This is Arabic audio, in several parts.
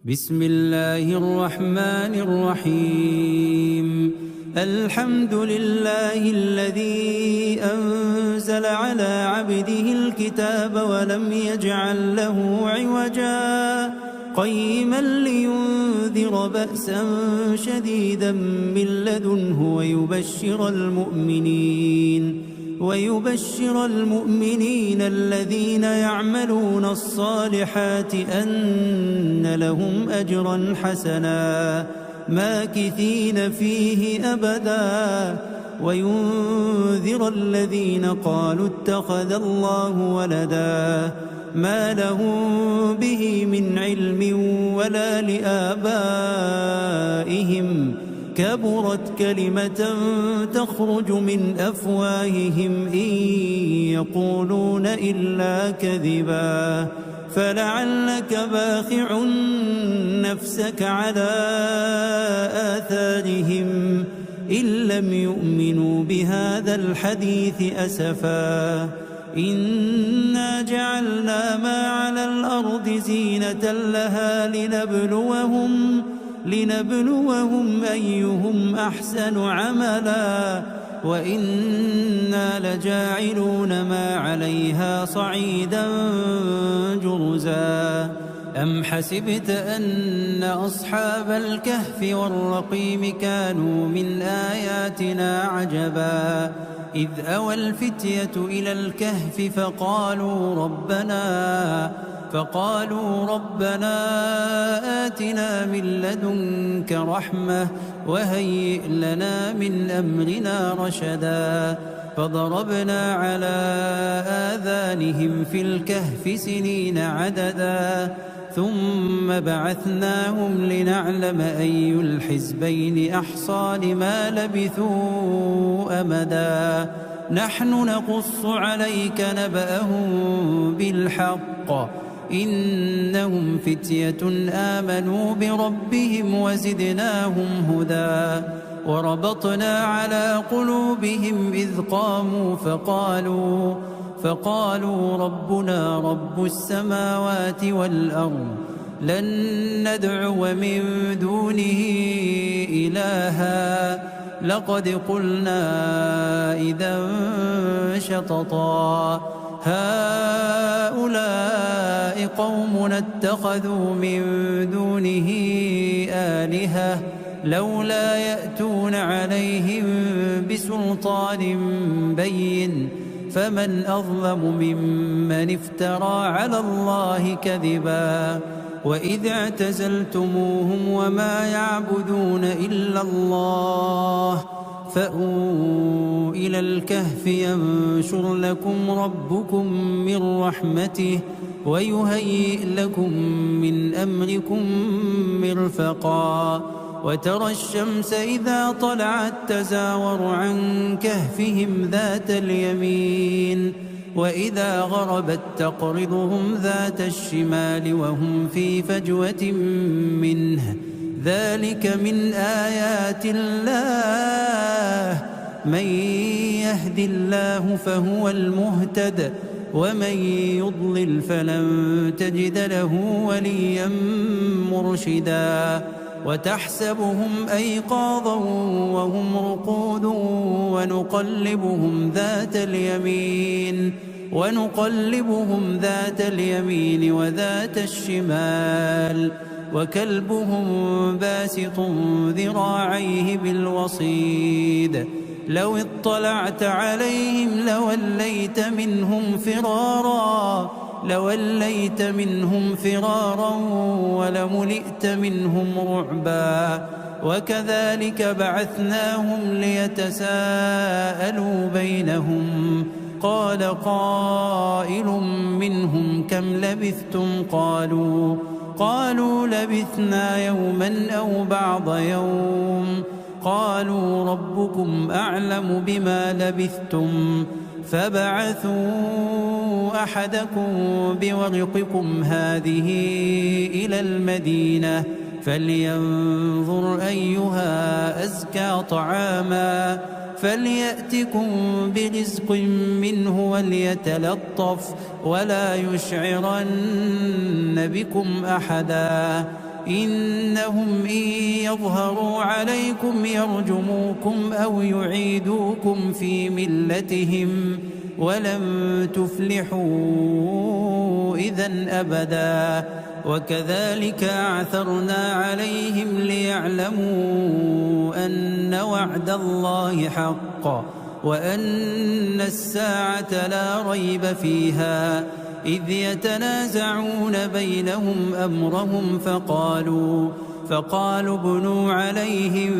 بسم الله الرحمن الرحيم. الحمد لله الذي أنزل على عبده الكتاب ولم يجعل له عوجا قيما لينذر بأسا شديدا من لدنه ويبشر المؤمنين الذين يعملون الصالحات أن لهم أجرا حسنا ماكثين فيه أبدا وينذر الذين قالوا اتخذ الله ولدا ما لهم به من علم ولا لآبائهم كبرت كلمة تخرج من أفواههم إن يقولون إلا كذبا فلعلك باخع نفسك على آثارهم إن لم يؤمنوا بهذا الحديث أسفا إنا جعلنا ما على الأرض زينة لها لنبلوهم أيهم أحسن عملا وإنا لجاعلون ما عليها صعيدا جرزا. أم حسبت أن أصحاب الكهف والرقيم كانوا من آياتنا عجبا إذ أوى الفتية إلى الكهف فقالوا ربنا آتنا من لدنك رحمة وهيئ لنا من أمرنا رشدا فضربنا على آذانهم في الكهف سنين عددا ثم بعثناهم لنعلم أي الحزبين أحصى لما لبثوا أمدا نحن نقص عليك نبأهم بالحق إنهم فتية آمنوا بربهم وزدناهم هدى وربطنا على قلوبهم إذ قاموا فقالوا ربنا رب السماوات والأرض لن ندعو من دونه إلها لقد قلنا إذا شططا هؤلاء قومنا اتخذوا من دونه آلهة لولا يأتون عليهم بسلطان بين فمن أظلم ممن افترى على الله كذبا وإذ اعتزلتموهم وما يعبدون إلا الله فأووا إلى الكهف ينشر لكم ربكم من رحمته ويهيئ لكم من أمركم مرفقا وترى الشمس إذا طلعت تزاور عن كهفهم ذات اليمين وإذا غربت تقرضهم ذات الشمال وهم في فجوة منه ذلك من آيات الله من يهد الله فهو المهتد ومن يضلل فلن تجد له وليا مرشدا وتحسبهم أيقاظا وهم رقود ونقلبهم ذات اليمين وذات الشمال وكلبهم باسط ذراعيه بالوصيد لو اطلعت عليهم لوليت منهم فرارا ولملئت منهم رعبا وكذلك بعثناهم ليتساءلوا بينهم قال قائل منهم كم لبثتم قالوا لبثنا يوما أو بعض يوم قالوا ربكم أعلم بما لبثتم فبعثوا أحدكم بورقكم هذه إلى المدينة فلينظر أيها أزكى طعاما فليأتكم برزق منه وليتلطف ولا يشعرن بكم أحدا إنهم إن يظهروا عليكم يرجموكم أو يعيدوكم في ملتهم ولن تفلحوا إذن أبدا. وكذلك أعثرنا عليهم ليعلموا أن وعد الله حق وأن الساعة لا ريب فيها، إذ يتنازعون بينهم أمرهم فقالوا ابنوا عليهم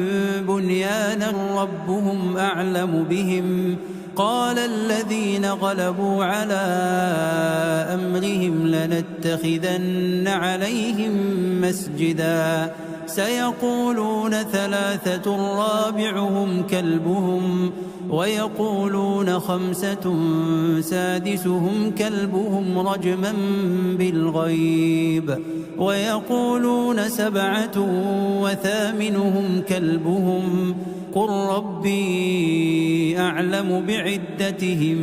بنيانا ربهم أعلم بهم. قال الذين غلبوا على أمرهم لنتخذن عليهم مسجدا. سيقولون ثلاثة رابعهم كلبهم ويقولون خمسة سادسهم كلبهم رجما بالغيب ويقولون سبعة وثامنهم كلبهم قل ربي أعلم بعدتهم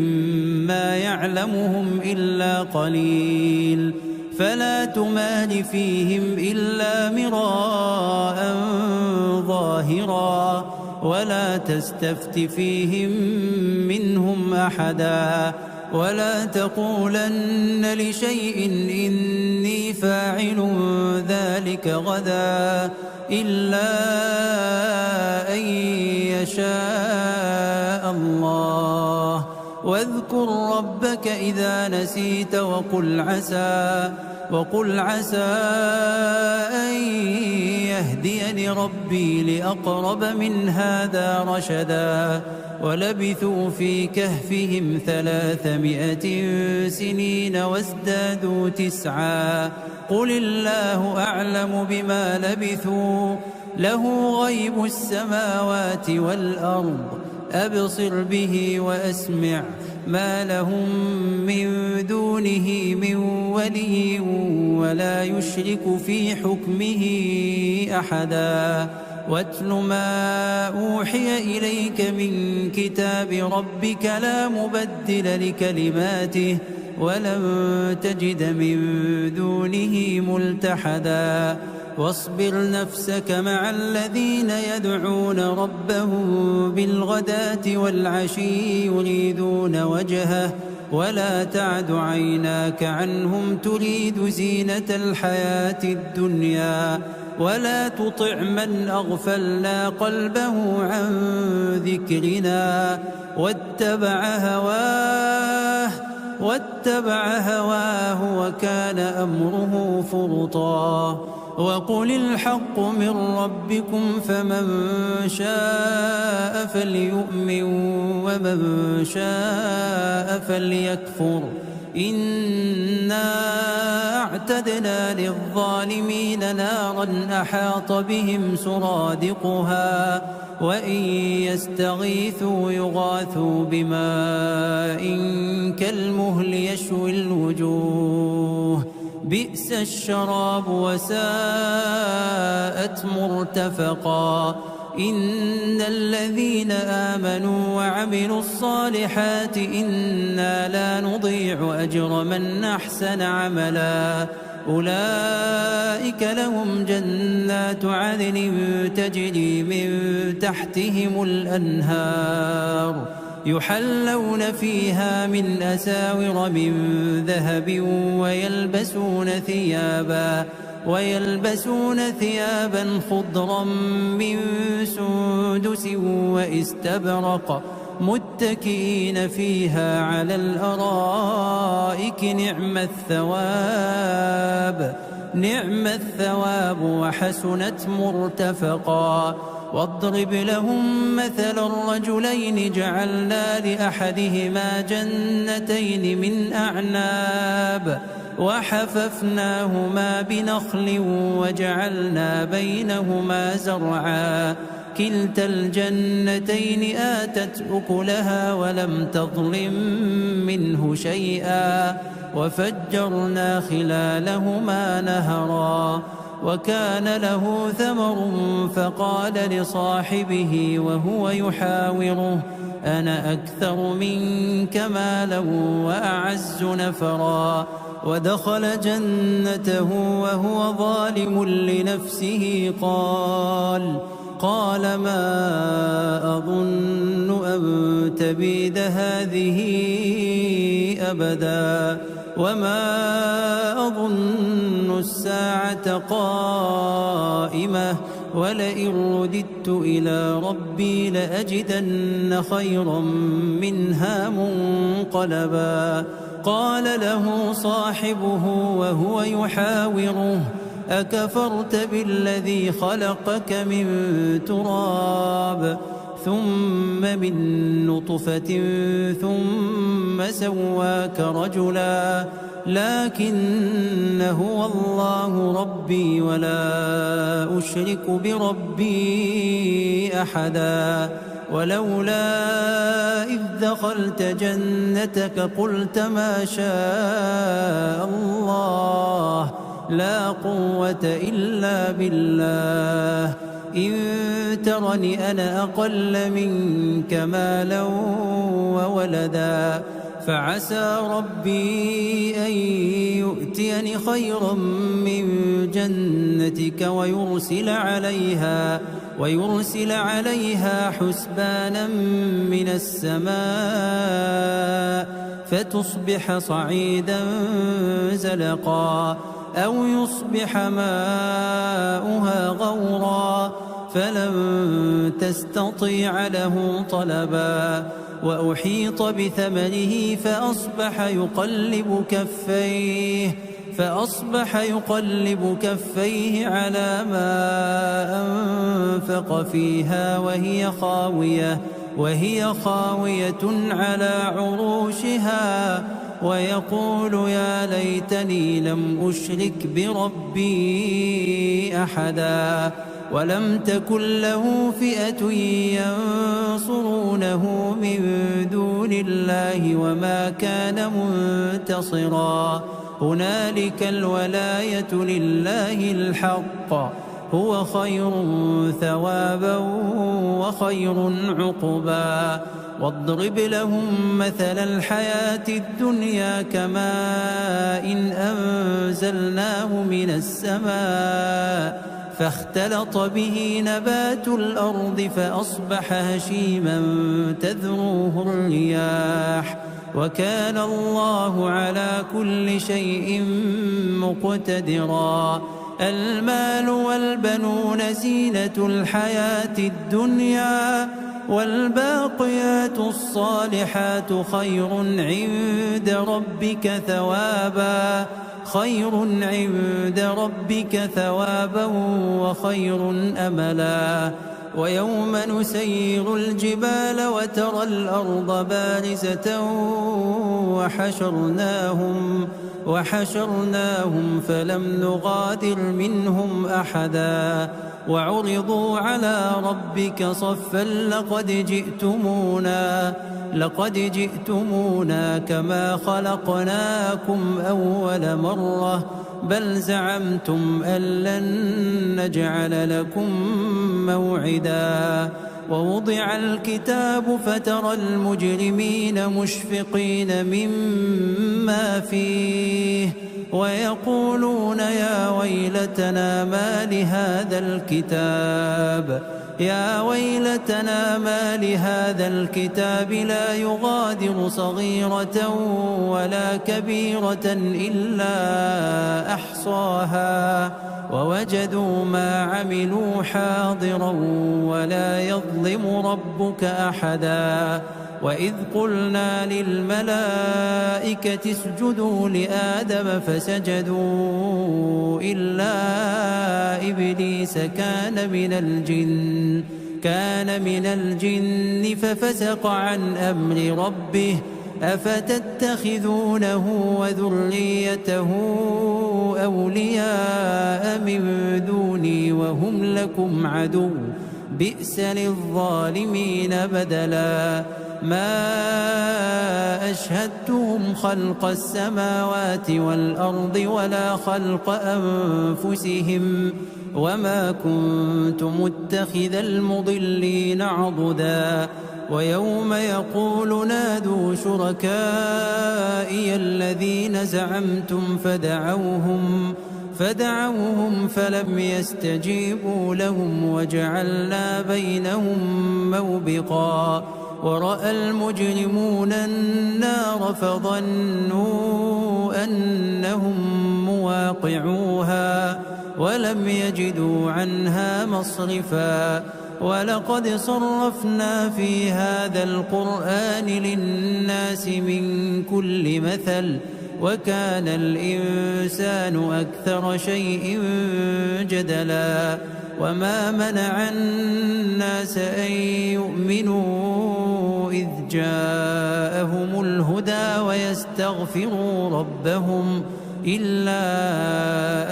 ما يعلمهم إلا قليل فلا تمال فيهم إلا مراء ظاهرا ولا تستفت فيهم منهم أحدا ولا تقولن لشيء إني فاعل ذلك غدا إلا أن يشاء الله. واذكر ربك إذا نسيت وقل عسى أن يهديني ربي لأقرب من هذا رشدا. ولبثوا في كهفهم 300 سنين وازدادوا 9 قل الله أعلم بما لبثوا له غيب السماوات والأرض أبصر به وأسمع ما لهم من دونه من ولي ولا يشرك في حكمه أحدا. واتل ما أوحي إليك من كتاب ربك لا مبدل لكلماته ولن تجد من دونه ملتحدا. واصبر نفسك مع الذين يدعون ربهم بالغداة والعشي يريدون وجهه ولا تعد عيناك عنهم تريد زينة الحياة الدنيا ولا تطع من أغفلنا قلبه عن ذكرنا واتبع هواه وكان أمره فرطا. وقل الحق من ربكم فمن شاء فليؤمن ومن شاء فليكفر إنا أعتدنا للظالمين نارا أحاط بهم سرادقها وإن يستغيثوا يغاثوا بماء كالمهل يشوي الوجوه بئس الشراب وساءت مرتفقا. إن الذين آمنوا وعملوا الصالحات إنا لا نضيع أجر من أحسن عملا أولئك لهم جنات عدن تجري من تحتهم الأنهار يحلون فيها من أساور من ذهب ويلبسون ثيابا خضرا من سندس واستبرق متكئين فيها على الأرائك نعم الثواب وحسنت مرتفقا. واضرب لهم مثل الرجلين جعلنا لأحدهما جنتين من أعناب وحففناهما بنخل وجعلنا بينهما زرعا كلتا الجنتين آتت أكلها ولم تظلم منه شيئا وفجرنا خلالهما نهرا. وكان له ثمر فقال لصاحبه وهو يحاوره أنا أكثر منك مالا وأعز نفرا. ودخل جنته وهو ظالم لنفسه قال ما أظن أن تبيد هذه أبدا وما أظن الساعة قائمة ولئن رددت إلى ربي لأجدن خيرا منها منقلبا. قال له صاحبه وهو يحاوره أكفرت بالذي خلقك من تراب ثم من نطفة ثم سواك رجلا لكن هو الله ربي ولا أشرك بربي أحدا. ولولا إذ دخلت جنتك قلت ما شاء الله لا قوة إلا بالله إن ترني أنا أقل منك مالا وولدا فعسى ربي أن يؤتيني خيرا من جنتك ويرسل عليها حسبانا من السماء فتصبح صعيدا زلقا أو يصبح ماؤها غورا فلن تستطيع له طلبا. وأحيط بثمره فأصبح يقلب كفيه على ما أنفق فيها وهي خاوية على عروشها ويقول يا ليتني لم أشرك بربي أحدا. ولم تكن له فئة ينصرونه من دون الله وما كان منتصرا. هنالك الولاية لله الحق هو خير ثوابا وخير عقبا. واضرب لهم مثل الحياة الدنيا كماء إن أنزلناه من السماء فاختلط به نبات الأرض فأصبح هشيما تذروه الرياح وكان الله على كل شيء مقتدرا. المال والبنون زينة الحياة الدنيا والباقيات الصالحات خير عند ربك ثوابا وخير أملا. ويوم نسير الجبال وترى الأرض بارزة وحشرناهم فلم نغادر منهم أحدا وعرضوا على ربك صفا لقد جئتمونا كما خلقناكم أول مرة بل زعمتم أن لن نجعل لكم موعدا. ووضع الكتاب فترى المجرمين مشفقين مما فيه ويقولون يا ويلتنا ما لهذا الكتاب لا يغادر صغيرة ولا كبيرة إلا أحصاها ووجدوا ما عملوا حاضرا ولا يظلم ربك أحدا. وإذ قلنا للملائكة اسجدوا لآدم فسجدوا إلا إبليس كان من الجن ففسق عن أمر ربه أفتتخذونه وذريته أولياء من دوني وهم لكم عدو بئس للظالمين بدلا. ما أشهدتهم خلق السماوات والأرض ولا خلق أنفسهم وما كنت متخذ المضلين عضدا ويوم يقول نادوا شركائي الذين زعمتم فدعوهم فلم يستجيبوا لهم وجعلنا بينهم موبقا ورأى المجرمون النار فظنوا أنهم مواقعوها ولم يجدوا عنها مصرفا ولقد صرفنا في هذا القرآن للناس من كل مثل وكان الإنسان أكثر شيء جدلا وما منع الناس أن يؤمنوا إذ جاءهم الهدى ويستغفروا ربهم إلا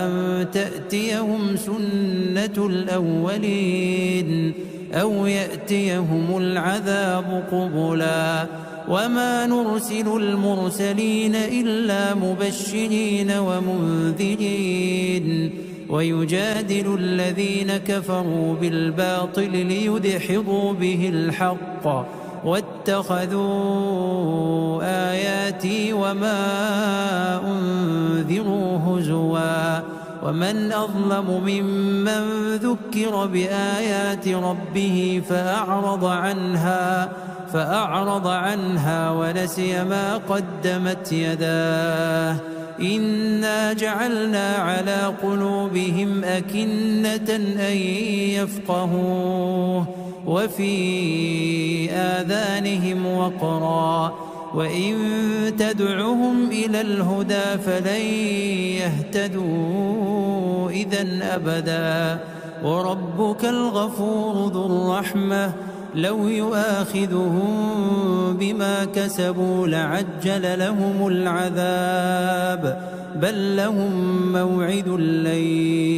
أن تأتيهم سنة الأولين أو يأتيهم العذاب قبلا وما نرسل المرسلين إلا مبشرين ومنذرين ويجادل الذين كفروا بالباطل ليدحضوا به الحق واتخذوا آياتي وما أنذروا هزوا ومن أظلم ممن ذكر بآيات ربه فأعرض عنها ونسي ما قدمت يداه إنا جعلنا على قلوبهم أكنة أن يفقهوه وفي آذانهم وقرا وإن تدعهم إلى الهدى فلن يهتدوا إذن أبدا وربك الغفور ذو الرحمة لو يؤاخذهم بما كسبوا لعجل لهم العذاب بل لهم موعد لن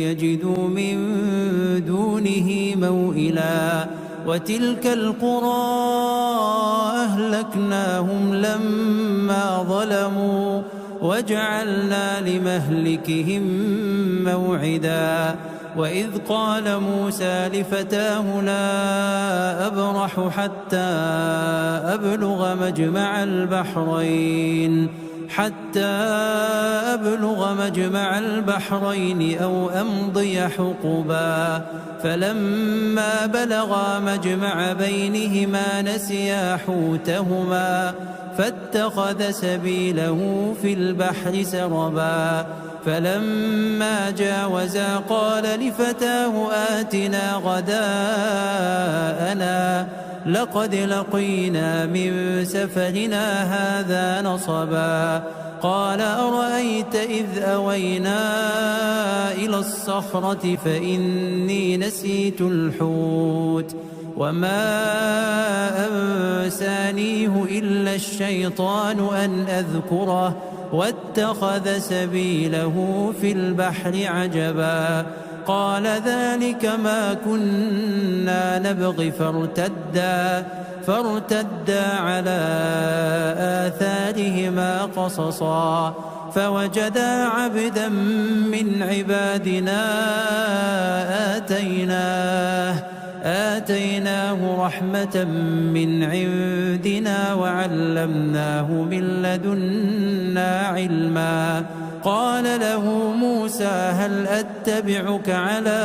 يجدوا من دونه موئلا وتلك القرى أهلكناهم لما ظلموا وجعلنا لمهلكهم موعدا وإذ قال موسى لفتاه لا أبرح حتى أبلغ مجمع البحرين أو أمضي حقبا فلما بلغا مجمع بينهما نسيا حوتهما فاتخذ سبيله في البحر سربا فلما جاوزا قال لفتاه آتنا غداءنا لقد لقينا من سفرنا هذا نصبا قال أرأيت إذ أوينا إلى الصخرة فإني نسيت الحوت وما أنسانيه إلا الشيطان أن أذكره واتخذ سبيله في البحر عجبا قال ذلك ما كنا نبغي فارتدا على آثارهما قصصا فوجدا عبدا من عبادنا آتيناه رحمة من عندنا وعلمناه من لدنا علما قال له موسى هل أتبعك على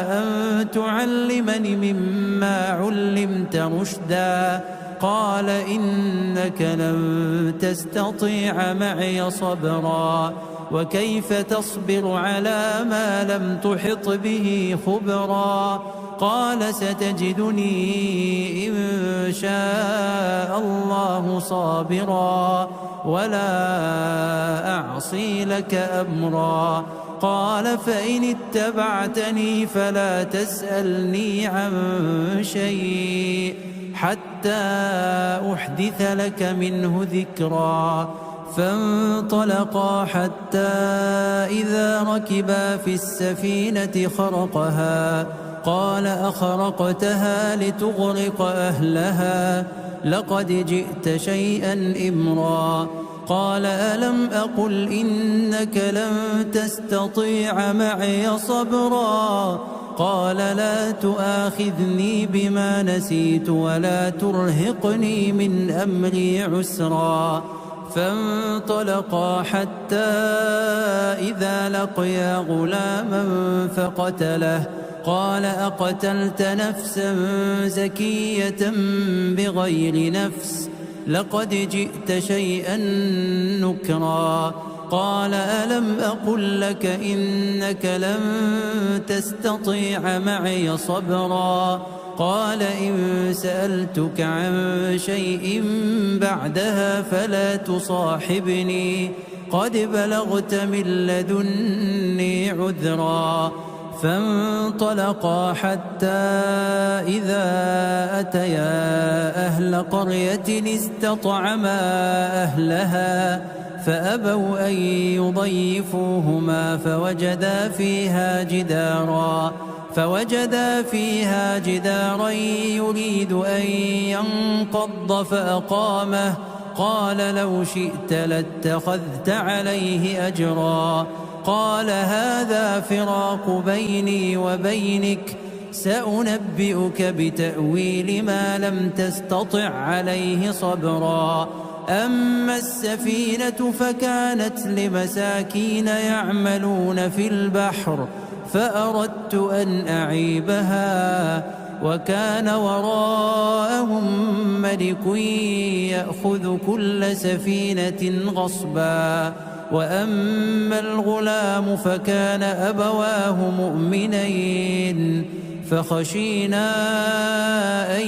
أن تعلمني مما علمت رشدا قال إنك لن تستطيع معي صبرا وكيف تصبر على ما لم تحط به خبرا قال ستجدني إن شاء الله صابرا ولا أعصي لك أمرا قال فإن اتبعتني فلا تسألني عن شيء حتى أحدث لك منه ذكرا فانطلقا حتى إذا ركبا في السفينة خرقها قال أخرقتها لتغرق أهلها لقد جئت شيئا إمرا قال ألم أقل إنك لن تستطيع معي صبرا قال لا تؤاخذني بما نسيت ولا ترهقني من أمري عسرا. فانطلقا حتى إذا لقيا غلاما فقتله. قال أقتلت نفسا زكية بغير نفس لقد جئت شيئا نكرا. قال ألم أقل لك إنك لن تستطيع معي صبرا. قال إن سألتك عن شيء بعدها فلا تصاحبني قد بلغت من لدني عذرا. فانطلقا حتى إذا أتيا أهل قرية استطعما أهلها فأبوا أن يضيفوهما فوجدا فيها جدارا يريد أن ينقض فأقامه. قال لو شئت لاتخذت عليه أجرا. قال هذا فراق بيني وبينك سأنبئك بتأويل ما لم تستطع عليه صبرا. أما السفينة فكانت لمساكين يعملون في البحر فأردت أن أعيبها وكان وراءهم ملك يأخذ كل سفينة غصبا. وأما الغلام فكان أبواه مؤمنين فخشينا أن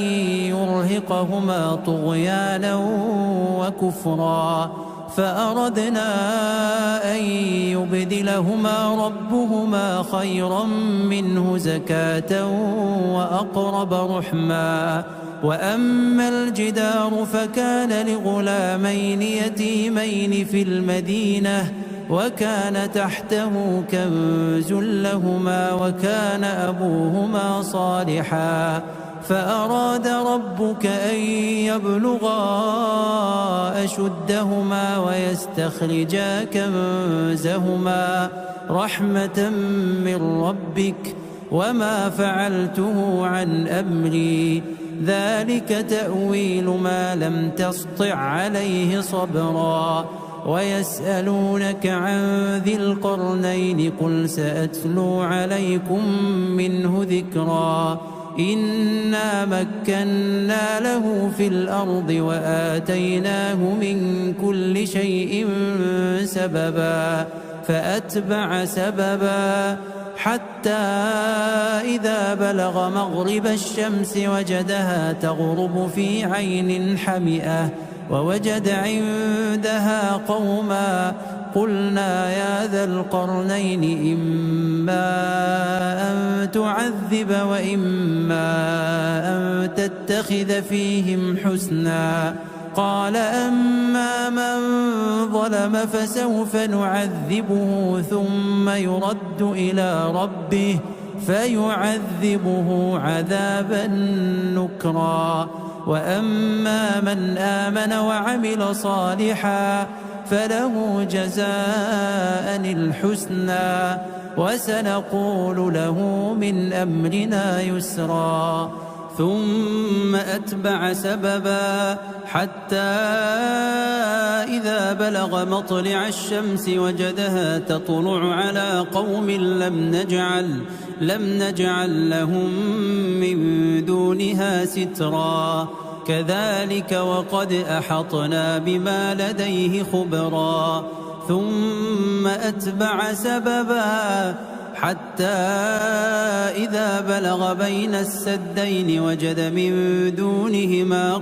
يرهقهما طغيانا وكفرا. فأردنا أن يبدلهما ربهما خيرا منه زكاة وأقرب رحما. وأما الجدار فكان لغلامين يتيمين في المدينة وكان تحته كنز لهما وكان أبوهما صالحا. فأراد ربك أن يبلغا أشدهما ويستخرجا كنزهما رحمة من ربك وما فعلته عن أمري ذلك تأويل ما لم تسطع عليه صبرا. ويسألونك عن ذي القرنين قل سأتلو عليكم منه ذكرا. إنا مكنا له في الأرض وآتيناه من كل شيء سببا. فأتبع سببا حتى إذا بلغ مغرب الشمس وجدها تغرب في عين حمئة ووجد عندها قوما. قلنا يا ذا القرنين إما أن تعذب وإما أن تتخذ فيهم حسنا. قال أما من ظلم فسوف نعذبه ثم يرد إلى ربه فيعذبه عذابا نكرا. وأما من آمن وعمل صالحا فله جزاء الحسنى وسنقول له من أمرنا يسرا. ثم أتبع سببا حتى إذا بلغ مطلع الشمس وجدها تطلع على قوم لم نجعل لهم من دونها سترا. كذلك وقد أحطنا بما لديه خبرا. ثم أتبع سببا حتى إذا بلغ بين السدين وجد من دونهما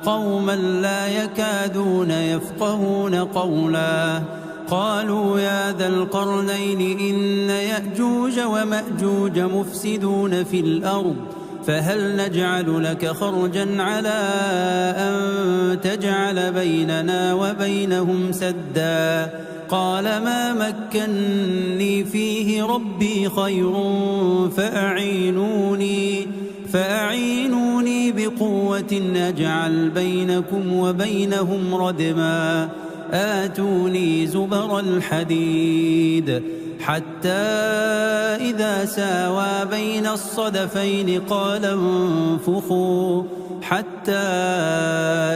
قوما لا يكادون يفقهون قولا. قالوا يا ذا القرنين إن يأجوج ومأجوج مفسدون في الأرض فهل نجعل لك خرجا على أن تجعل بيننا وبينهم سدا. قال ما مكني فيه ربي خير فأعينوني بقوة أجعل بينكم وبينهم ردما. آتوني زبر الحديد حتى إذا ساوى بين الصدفين قال انفخوا حتى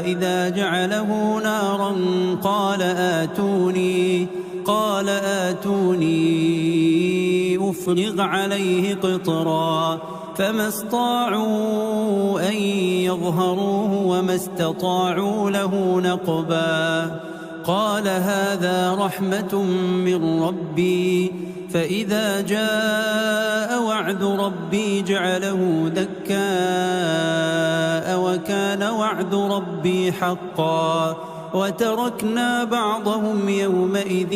إذا جعله نارا قال آتوني أفرغ عليه قطرا فما استطاعوا أن يظهروه وما استطاعوا له نقبا قال هذا رحمة من ربي فإذا جاء وعد ربي جعله دكاء وكان وعد ربي حقا وتركنا بعضهم يومئذ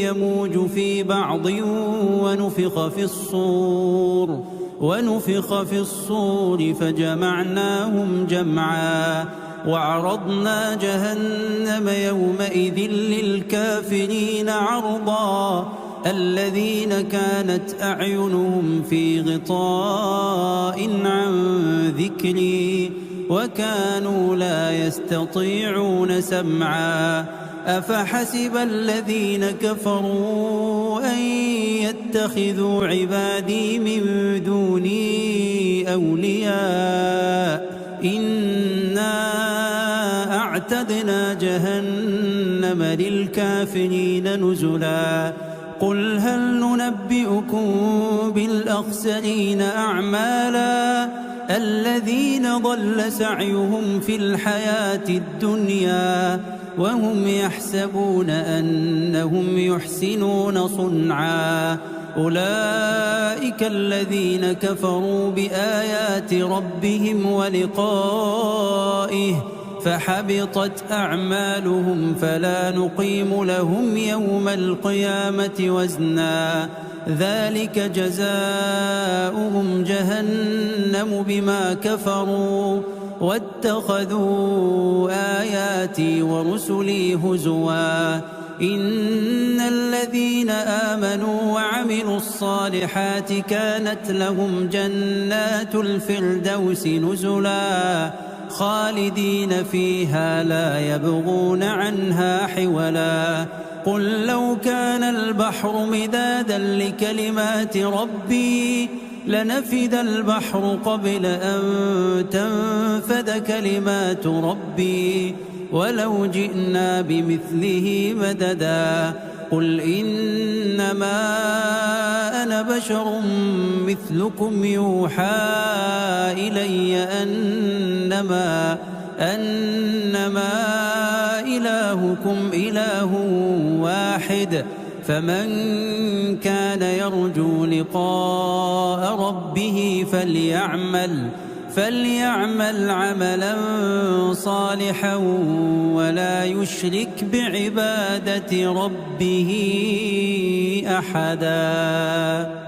يموج في بعض ونفخ في الصور فجمعناهم جمعا وعرضنا جهنم يومئذ للكافرين عرضا الذين كانت أعينهم في غطاء عن ذكري وكانوا لا يستطيعون سمعا أفحسب الذين كفروا أن يتخذوا عبادي من دوني أولياء إنا أعتدنا جهنم للكافرين نزلا قل هل ننبئكم بالأخسرين أعمالا الذين ضل سعيهم في الحياة الدنيا وهم يحسبون أنهم يحسنون صنعا أولئك الذين كفروا بآيات ربهم ولقائه فحبطت أعمالهم فلا نقيم لهم يوم القيامة وزنا ذلك جزاؤهم جهنم بما كفروا واتخذوا آياتي ورسلي هزوا إن الذين آمنوا وعملوا الصالحات كانت لهم جنات الفردوس نزلا خالدين فيها لا يبغون عنها حولا قل لو كان البحر مدادا لكلمات ربي لنفد البحر قبل أن تنفد كلمات ربي ولو جئنا بمثله مددا قل إنما أنا بشر مثلكم يوحى إلي أنما إلهكم إله واحد فمن كان يرجو لقاء ربه فليعمل عملا صالحا ولا يشرك بعبادة ربه أحدا.